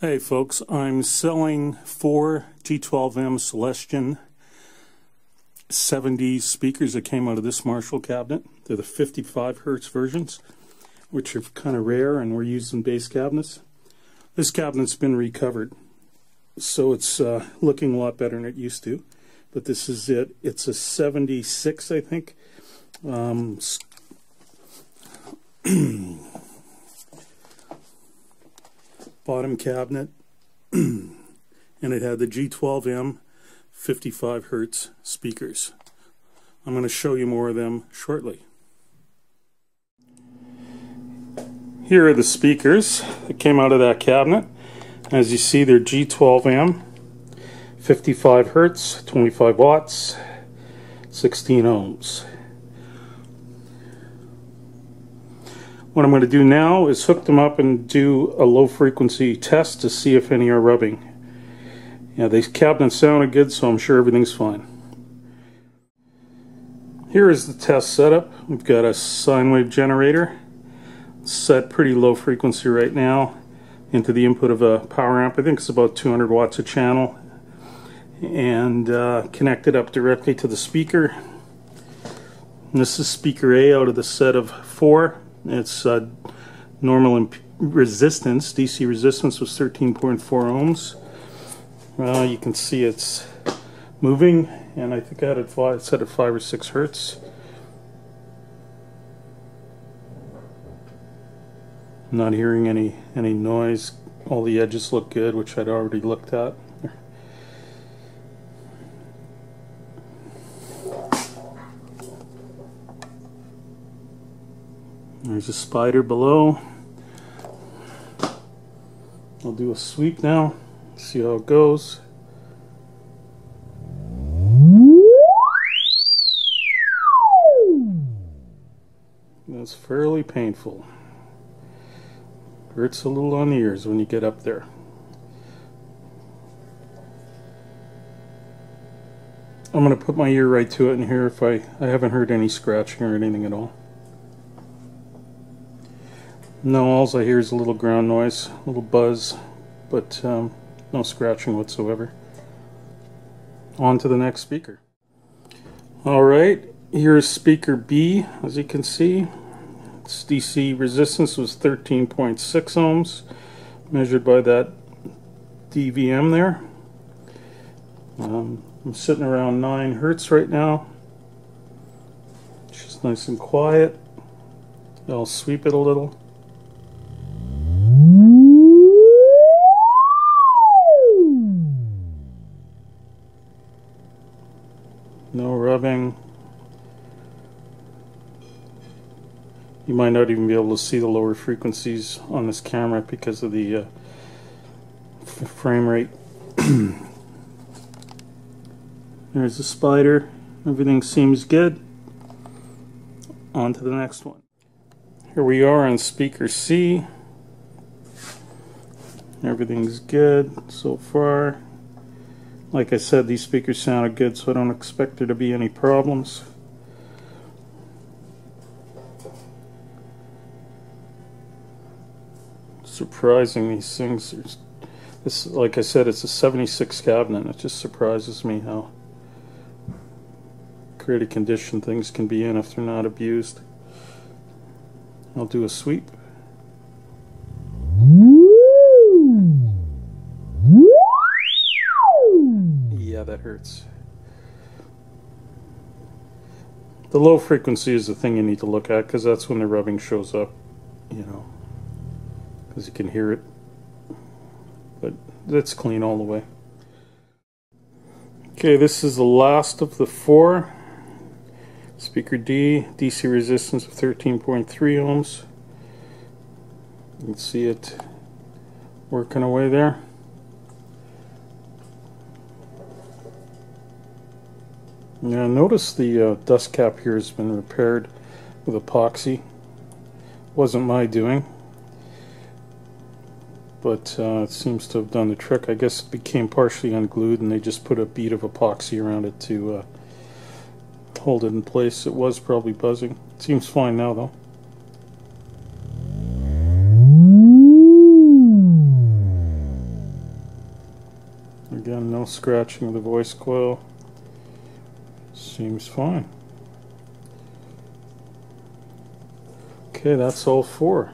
Hey folks, I'm selling 4 G12M Celestion 70s speakers that came out of this Marshall cabinet. They're the 55 hertz versions, which are kind of rare and were used in bass cabinets. This cabinet's been recovered, so it's looking a lot better than it used to. But this is it. It's a 76, I think. Bottom cabinet, and it had the G12M 55 hertz speakers. I'm going to show you more of them shortly. Here are the speakers that came out of that cabinet. As you see, they're G12M 55 hertz, 25 watts, 16 ohms. What I'm going to do now is hook them up and do a low frequency test to see if any are rubbing. Yeah, these cabinets sounded good, so I'm sure everything's fine. Here is the test setup. We've got a sine wave generator set pretty low frequency right now into the input of a power amp. I think it's about 200 watts a channel, and connected up directly to the speaker. And this is speaker A out of the set of 4. Its normal resistance, DC resistance, was 13.4 ohms. You can see it's moving, and I think I had it set at 5 or 6 hertz. I'm not hearing any noise. All the edges look good, which I'd already looked at. There's a spider below. I'll do a sweep now, see how it goes. That's fairly painful. Hurts a little on the ears when you get up there. I'm going to put my ear right to it and hear if I haven't heard any scratching or anything at all. No, all I hear is a little ground noise, a little buzz, but no scratching whatsoever. On to the next speaker. Alright, here's speaker B. As you can see, its DC resistance was 13.6 ohms, measured by that DVM there. I'm sitting around 9 hertz right now. It's just nice and quiet. I'll sweep it a little. No rubbing. You might not even be able to see the lower frequencies on this camera because of the frame rate. There's the spider. Everything seems good. On to the next one. Here we are on speaker C. Everything's good so far. Like I said, these speakers sounded good, so I don't expect there to be any problems. Surprising, these things. This, like I said, it's a 76 cabinet. It just surprises me how great a condition things can be in if they're not abused. I'll do a sweep. Yeah, that hurts. The low frequency is the thing you need to look at, because that's when the rubbing shows up, you know, because you can hear it. But that's clean all the way. Okay, this is the last of the 4. Speaker D, DC resistance of 13.3 ohms. You can see it working away there. Now notice the dust cap here has been repaired with epoxy. Wasn't my doing, but it seems to have done the trick. I guess it became partially unglued and they just put a bead of epoxy around it to hold it in place. It was probably buzzing. It seems fine now though. No scratching of the voice coil. Seems fine. Okay, that's all 4.